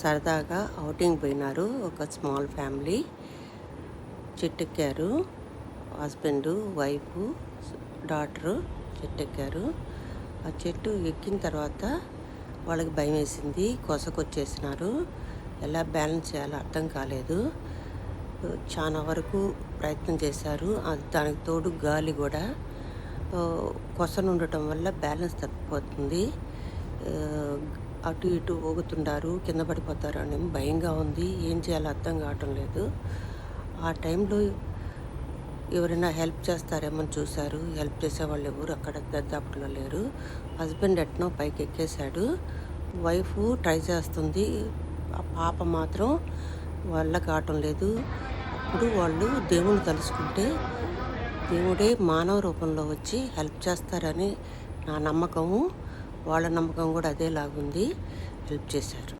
సరదాగా ఔటింగ్ పోయినారు. ఒక స్మాల్ ఫ్యామిలీ చెట్టెక్కారు. హస్బెండ్, వైఫ్, డాటరు చెట్టెక్కారు. ఆ చెట్టు ఎక్కిన తర్వాత వాళ్ళకి భయం వేసింది. కొసకొచ్చేసినారు. ఎలా బ్యాలెన్స్ చేయాలో అర్థం కాలేదు. చాలా వరకు ప్రయత్నం చేశారు. దానికి తోడు గాలి కూడా కొసను ఉండటం వల్ల బ్యాలెన్స్ తప్పిపోతుంది. అటు ఇటు ఊగుతుంటారు, కింద పడిపోతారు అని భయంగా ఉంది. ఏం చేయాలో అర్థం కావటం లేదు. ఆ టైంలో ఎవరైనా హెల్ప్ చేస్తారేమో చూశారు. హెల్ప్ చేసేవాళ్ళు ఎవరు అక్కడ దరిదాపుల్లో లేరు. హస్బెండ్ ఎట్నో పైకి ఎక్కేశాడు. వైఫ్ ట్రై చేస్తుంది. ఆ పాప మాత్రం వల్ల కావటం లేదు. అప్పుడు వాళ్ళు దేవుని తలుచుకుంటే దేవుడే మానవ రూపంలో వచ్చి హెల్ప్ చేస్తారని నా నమ్మకము. వాళ్ళ నమ్మకం కూడా అదేలాగుంది. హెల్ప్ చేశారు.